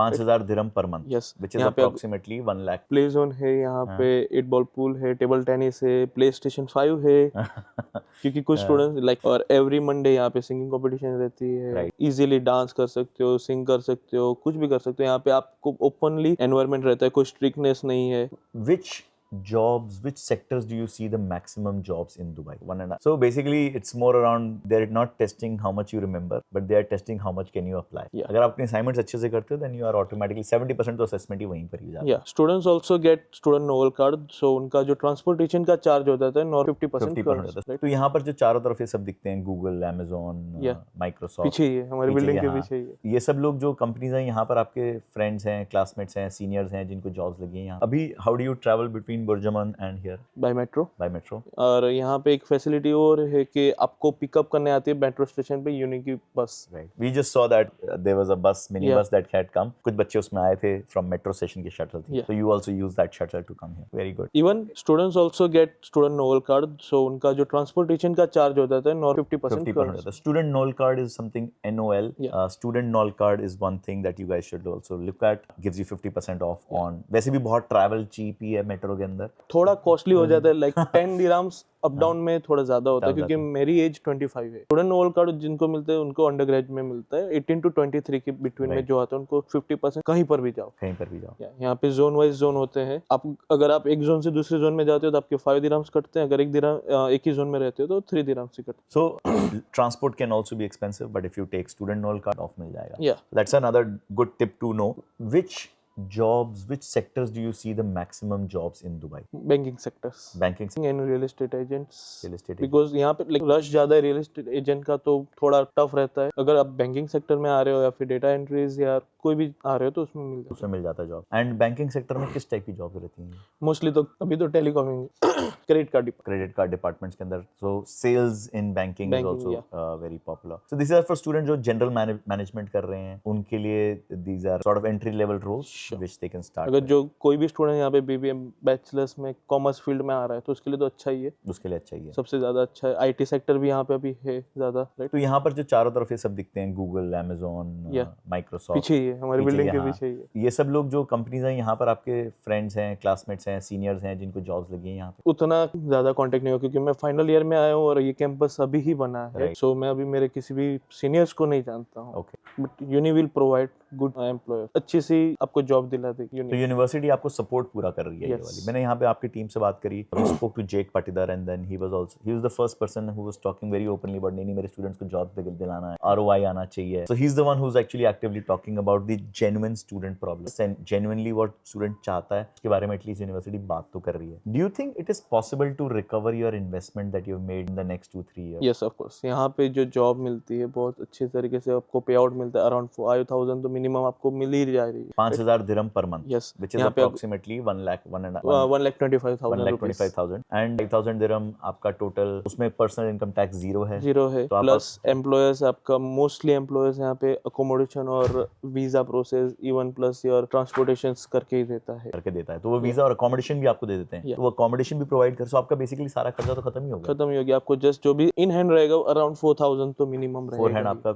5,000 dirham per month, yes, which is यहाँ पे approximately 1 lakh. Play zone है, यहाँ हाँ. पे 8 बॉल पूल है, टेबल टेनिस है, प्ले स्टेशन 5 है, क्योंकि कुछ स्टूडेंट्स लाइक, और एवरी मंडे यहाँ पे सिंगिंग कंपटीशन रहती है, Right. इजीली डांस कर सकते हो, सिंग कर सकते हो, कुछ भी कर सकते हो। यहाँ पे आपको ओपनली एनवायरनमेंट रहता है, कोई स्ट्रिक्टनेस नहीं है। Which jobs, which sectors do you see the maximum jobs in Dubai? One and a, so basically it's more around, they're not testing how much you remember, but they are testing how much can you apply. Yeah. अगर आप अपने assignments अच्छे से करते हो, then you are automatically 70% तो assessment ही वहीं पर ही जाता है. या students also get student Nol card, so उनका जो ट्रांसपोर्टेशन का चार्ज होता है 50% 50% होता है. तो यहाँ पर जो चारों तरफ ये सब दिखते हैं, गूगल, अमेजोन, माइक्रोसॉफ्ट, पीछे ही है, हमारी बिल्डिंग के पीछे ही है। ये सब लोग जो कंपनीज हैं यहाँ पर आपके फ्रेंड्स हैं, क्लासमेट्स हैं, सीनियर्स हैं जिनको जॉब्स लगी हैं यहाँ. अभी how do you travel between BurJuman and here? By metro. By metro. और यहाँ पे एक फैसिलिटी और है कि आपको पिकअप करने आती है मेट्रो स्टेशन पे यूनि की bus. Right, we just saw that there was a bus, mini बस दैट हैड कम. कुछ बच्चे उसमें आए थे फ्रॉम मेट्रो स्टेशन की शटल थी, so you also use that shuttle to come here. Very good. Even students also get student Nol card, so उनका जो ट्रांसपोर्टेशन का चार्ज होता है 50% होता है. Student Nol card is something NOL. Student Nol card is one thing that you guys should also look at. Gives you 50% off on. वैसे भी बहुत ट्रैवल चीप ही है मेट्रो के अंदर. थोड़ा कॉस्टली हो जाता है, लाइक 10 दिरहम्स अप डाउन में थोड़ा ज्यादा होता है, क्योंकि मेरी एज 25 है। स्टूडेंट नोवेल कार्ड जिनको मिलते हैं उनको अंडर ग्रेजुएट में मिलता है, 18 to 23 के बिटवीन में जो आता है उनको 50% कहीं पर भी जाओ. यहाँ पे जोन वाइज जोन होते हैं. आप अगर आप एक जोन से दूसरे जोन में जाते हो तो आपके 5 दिरहम्स कटते हैं, अगर एक ही जोन में रहते हो तो 3 दिरहम्स ही कटते हैं. So transport can also be expensive, but if you take student nol card, off मिल जाएगा. Yeah. That's another good tip to know. Which jobs, which sectors do you see the maximum jobs in Dubai? Banking sectors, Banking and real estate agents, real estate agent. Because यहाँ पे rush ज्यादा है real estate agent का, तो थोड़ा tough रहता है. अगर आप बैंकिंग सेक्टर में आ रहे हो या फिर डेटा एंट्रीज या कोई भी आ रहे हो तो उसमें मिल जाता है जॉब. एंड बैंकिंग सेक्टर में किस टाइप की जॉब्स रहती हैं? मोस्टली तो अभी तो टेलीकॉमिंग, क्रेडिट कार्ड डिपार्टमेंट्स के अंदर. So sales in banking is Banking, also very popular. So this are for student जो जनरल मैनेजमेंट कर रहे हैं, उनके लिए these are sort of entry level roles which they can start. अगर जो कोई भी स्टूडेंट यहाँ पे BBA बैचलर्स में कॉमर्स फील्ड में आ रहा है तो उसके लिए तो अच्छा ही है, उसके लिए अच्छा ही है, सबसे ज्यादा अच्छा है. IT सेक्टर भी यहाँ पे अभी है ज्यादा, राइट. तो यहाँ पर जो चारों तरफ ये सब दिखते हैं, गूगल, अमेजोन, माइक्रोसॉफ्ट, पीछे ही है, हमारी बिल्डिंग के पीछे ही है. ये सब लोग जो कंपनीज हैं यहाँ पर आपके फ्रेंड्स हैं, क्लासमेट्स हैं, सीनियर्स हैं जिनको जॉब्स लगी हैं यहाँ पे? उतना ज्यादा कांटेक्ट नहीं हो, क्योंकि मैं फाइनल ईयर में आया हूँ और ये कैंपस अभी ही बना है, सो मैं अभी मेरे किसी भी सीनियर्स को नहीं जानता हूँ. But uni will provide good employer, अच्छी सी आपको जॉब दिला देगी. तो यूनिवर्सिटी आपको सपोर्ट पूरा कर रही है ये वाली. मैंने यहाँ पे आपकी टीम से बात करी, spoke to Jake Patidar, and then he was the first person who was talking very openly about नहीं मेरे स्टूडेंट्स को जॉब दिलाना है, ROI आना चाहिए. So he is the one who is actually actively talking about the genuine student problem, genuinely what student चाहता है उसके बारे में एटलीस्ट यूनिवर्सिटी बात तो कर रही है. Do you think it is possible to recover your investment that you have made in the next 2-3 years? Yes, of course. यहाँ पे जो जॉब मिलती है बहुत अच्छे तरीके से आपको पे आउट मिलता है, अराउंड 5,000 तो मिनिमम आपको मिल ही जा रही है. 5,000 dirham per month, yes, which is approximately 1,25,000 1,25,000 and 5,000 dirham आपका टोटल. उसमें पर्सनल इनकम टैक्स जीरो है, तो प्लस एम्प्लॉयर्स आपका मोस्टली एम्प्लॉयर्स यहाँ पे अकोमोडेशन और visa process even plus your transportation करके ही देता है. तो वो वीजा और अकोमोडेशन भी आपको दे देते हैं. तो वो अकोमोडेशन भी प्रोवाइड कर, सो आपका बेसिकली सारा खर्चा तो खत्म ही हो गया. आपको जस्ट जो भी इन हैंड रहेगा अराउंड 4,000 तो मिनिमम रहेगा. फोर हैंड आपका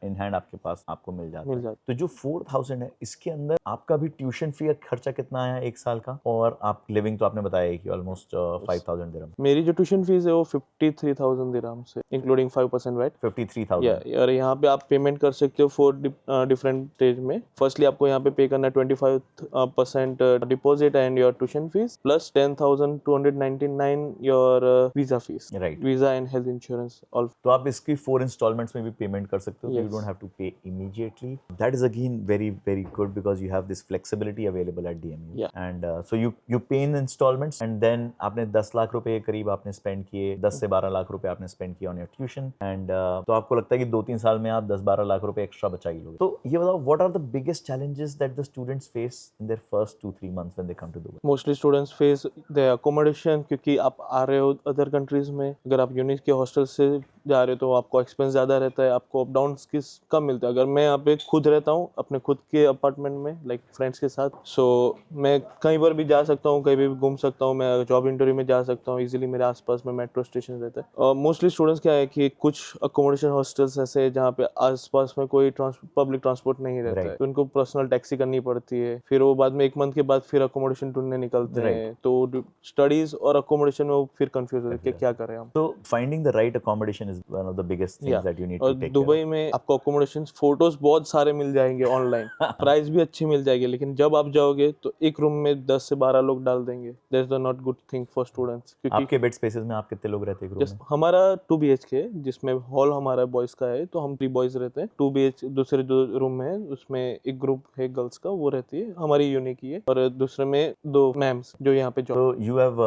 इन हैंड आपके पास आपको मिल जाता है. तो जो 4,000 है इसके अंदर आपका भी ट्यूशन फी का खर्चा कितना आया एक साल का, और आप लिविंग तो आपने बताया कि ऑलमोस्ट 5,000 दिरहम. मेरी जो ट्यूशन फीस है वो 53,000 दिरहम से इंक्लूडिंग 5%, राइट. 53,000. और यहाँ पे आप पेमेंट कर सकते हो 4 डिफरेंट स्टेज में. फर्स्टली आपको यहाँ पे पे करना है 25% deposit and your tuition fees plus 10,299 your visa fees, right. Visa and health insurance all. तो आप इसकी 4 इंस्टॉलमेंट्स में भी पेमेंट कर सकते हो. यू डोंट हैव टू पे immediately. That is again very very good because you have this flexibility available at DMU. And so you पे इन इंस्टॉलमेंट्स एंड देन आपने 10 लाख रुपए करीब आपने स्पेंड किए, 10 से 12 लाख रुपए आपने स्पेंड किया ऑन योर ट्यूशन. एंड तो आपको लगता है कि 2-3 साल में आप 10-12 लाख रुपए एक्स्ट्रा बचा ही लोगे. तो ये बताओ, what are the biggest challenges that the students face in their first 2-3 months when they come to Dubai? Mostly students face the accommodation, क्योंकि आप आ रहे हो अदर कंट्रीज में. अगर आप यूनिट के हॉस्टल से जा रहे हो तो आपको एक्सपेंस ज़्यादा रहता है, आपको अप डाउन किस कम मिलता है। अगर मैं यहाँ पे खुद रहता हूँ अपने खुद के अपार्टमेंट में लाइक फ्रेंड्स के साथ, सो मैं कहीं पर भी जा सकता हूँ, कहीं भी घूम सकता हूँ, मैं जॉब इंटरव्यू में जा सकता हूँ इजीली, मेरे आसपास में मेट्रो स्टेशन रहता है। और मोस्टली स्टूडेंट्स क्या है कि कुछ अकोमोडेशन हॉस्टल्स ऐसे हैं जहाँ पे आसपास में कोई पब्लिक ट्रांसपोर्ट नहीं रहता है, तो उनको पर्सनल टैक्सी करनी पड़ती है, फिर वो बाद में 1 मंथ के बाद फिर अकोमोडेशन ढूंढने निकलते हैं, तो स्टडीज और अकोमोडेशन में वो फिर कंफ्यूज होते हैं कि क्या करें हम। So finding the right accommodation is one of the biggest things that you need और to take care दुबई में आपको अकोमोडेशन फोटोज बहुत सारे मिल जाएंगे ऑनलाइन, प्राइस भी अच्छी मिल जाएगी, लेकिन जब आप जाओगे तो एक रूम में 10 से 12 लोग डाल देंगे। That's the not good thing for students. of. आपके बेड स्पेसेस में आप कितने लोग रहते हैं एक रूम में? हमारा 2 BHK है, जिसमें हॉल हमारा बॉयज का है, तो हम 3 बॉयज रहते हैं। 2 BH दूसरे जो रूम है उसमें एक ग्रुप है गर्ल्स का, वो रहती है हमारी यूनिक की है, और दूसरे में 2 मैम्स जो यहाँ पे job. So you have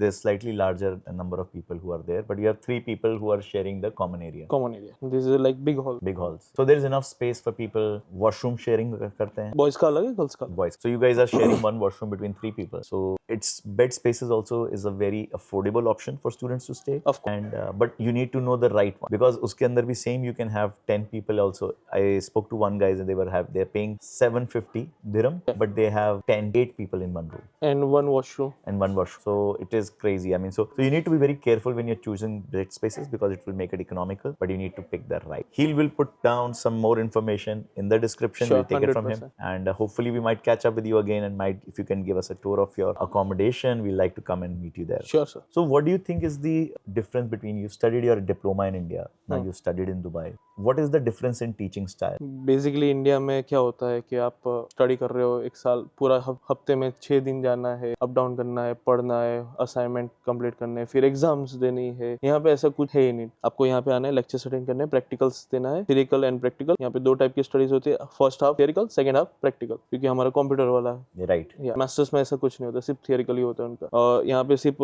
this slightly larger number of people who are there, but you have 3 people who are sharing the common area. Common area, this is like big hall, Big halls. So there is enough space for people. Washroom sharing करते हैं. Boys का अलग है, girls का अलग। Boys. So you guys are sharing one washroom between 3 people. So its bed spaces also is a very affordable option for students to stay. Of course. And but you need to know the right one, because उसके अंदर भी same you can have 10 people also. I spoke to one guys and they're paying 750 dirham, but they have 8 people in one room And one washroom. and one washroom. So it is crazy. I mean, so you need to be very careful when you're choosing bed spaces, because it will make it economical, but you need to pick the right. He will put down some more information in the description. Sure, We'll take it from him, 100%. and hopefully we might catch up with you again, and might, if you can give us a tour of your accommodation, we'd like to come and meet you there. Sure, sir. So what do you think is the difference between, you studied your diploma in India, now you studied in Dubai. What is the difference in teaching style? Basically India में क्या होता है कि आप study कर रहे हो एक साल पूरा, हफ्ते में 6 दिन जाना है, अप डाउन करना है, पढ़ना है, असाइनमेंट कंप्लीट करने हैं, फिर एग्जाम्स देनी है। यहाँ पे ऐसा कुछ है ही नहीं। आपको यहाँ पे आना है, लेक्चर अटेंड करने हैं, प्रैक्टिकल्स देना है, थियरिकल एंड प्रैक्टिकल। यहाँ पे 2 टाइप की स्टडीज होती है, first half theoretical, second half practical, क्योंकि हमारा कंप्यूटर वाला है। Right. मास्टर्स में ऐसा कुछ नहीं होता, सिर्फ थियरिकल ही होता है उनका। और यहाँ पे सिर्फ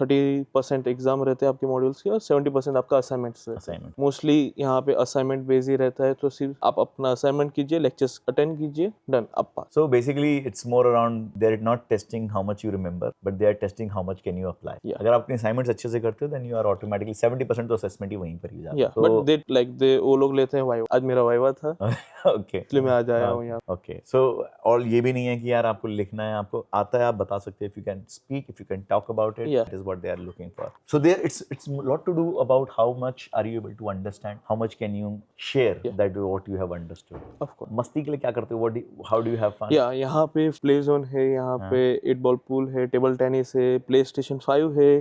30% एग्जाम रहते हैं आपके मॉड्यूल्स के, और 70% आपका असाइनमेंट्स रहते हैं। Assignment. मोस्टली यहाँ पे असाइनमेंट बेस ही रहता है, तो सिर्फ आप अपना असाइनमेंट कीजिए, लेक्चर्स अटेंड कीजिए, डन, आप पास। So basically, it's more around, they're not testing how much you remember, but they are testing how much can you apply. Yeah. अगर आप अपने assignments अच्छे से करते हो, then you are automatically 70% तो assessment ही वहीं पर ही जाता है. या बट दे लाइक दे वो लोग लेते हैं वाइवा। आज मेरा वाइवा था, Okay. इसलिए मैं आज आया हूँ यहाँ। Okay. So और ये भी नहीं है कि यार आपको लिखना है, आपको आता है, आप बता सकते हैं. If you can speak, if you can talk about it, Yeah. that is what they are looking for. So there, it's a lot to do about how much are you able to understand, how much can you share that what you have understood. Of course. मस्ती के लिए क्या करते हो? How do you have fun? या यहाँ पे play zone है, यहाँ पे 8 बॉल पूल है, टेबल टेनिस है, प्ले स्टेशन 5 है।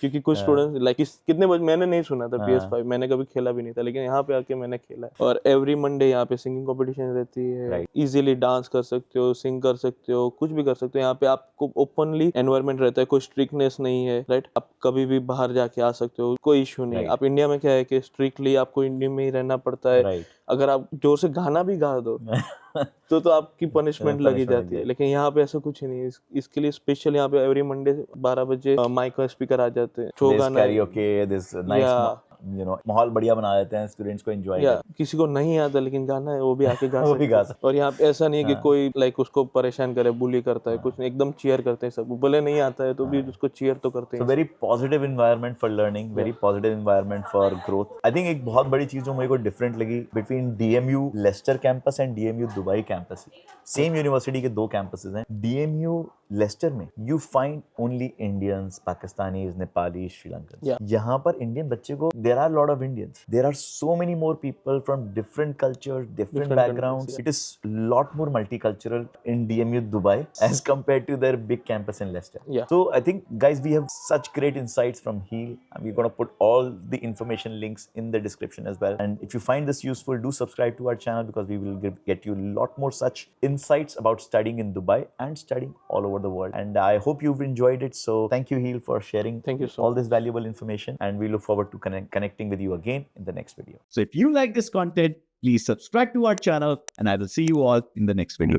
क्योंकि कुछ स्टूडेंट्स लाइक कितने बजे मैंने नहीं सुना था PS5, मैंने कभी खेला भी नहीं था, लेकिन यहाँ पे आके मैंने खेला है। और एवरी मंडे यहाँ पे सिंगिंग कंपटीशन रहती है, इजीली डांस कर सकते हो, सिंग कर सकते हो, कुछ भी कर सकते हो। यहाँ पे आपको ओपनली एनवायरनमेंट रहता है, कोई स्ट्रिक्टनेस नहीं है, राइट। आप कभी भी बाहर जाके आ सकते हो, कोई इशू नहीं। आप इंडिया में क्या है कि स्ट्रिक्टली आपको इंडिया में ही रहना पड़ता है। Right. अगर आप जोर से गाना भी गा दो तो आपकी पनिशमेंट लगी जाती है, लेकिन यहाँ पे ऐसा कुछ नहीं है। इसके लिए स्पेशल यहाँ पे एवरी मंडे 12 बजे माइक का स्पीकर आ जाते हैं, शो गाना karaoke, this nice, माहौल बढ़िया बना देते हैं, स्टूडेंट्स को एंजॉय या किसी को नहीं आता लेकिन गाना है, वो भी आके गा वो भी गा सकता है। और यहाँ पे ऐसा नहीं है कि कोई लाइक उसको परेशान करे, बुली करता है, कुछ नहीं, एकदम चीयर करते हैं सब। भले नहीं आता है तो भी उसको चीयर तो करते हैं। So very positive environment for learning, very positive environment for growth. I think एक बहुत बड़ी चीज जो मेरे को डिफरेंट लगी between DMU Leicester campus and DMU Dubai campus, same university के 2 कैंपसेस हैं। DMU Leicester में you find only Indians, Pakistanis, Nepalis, Sri Lankans. यहाँ पर इंडियन बच्चे को there are a lot of Indians. There are so many more people from different cultures, different backgrounds. It is lot more multicultural in DMU Dubai as compared to their big campus in Leicester. So I think guys, we have such great insights from Heal, and we're going to put all the information links in the description as well. And if you find this useful, do subscribe to our channel, because we will get you a lot more such insights about studying in Dubai and studying all over the world. And I hope you've enjoyed it. So thank you, Heal, for sharing all this valuable information, and we look forward to connecting with you again in the next video. So if you like this content, please subscribe to our channel, and I will see you all in the next video.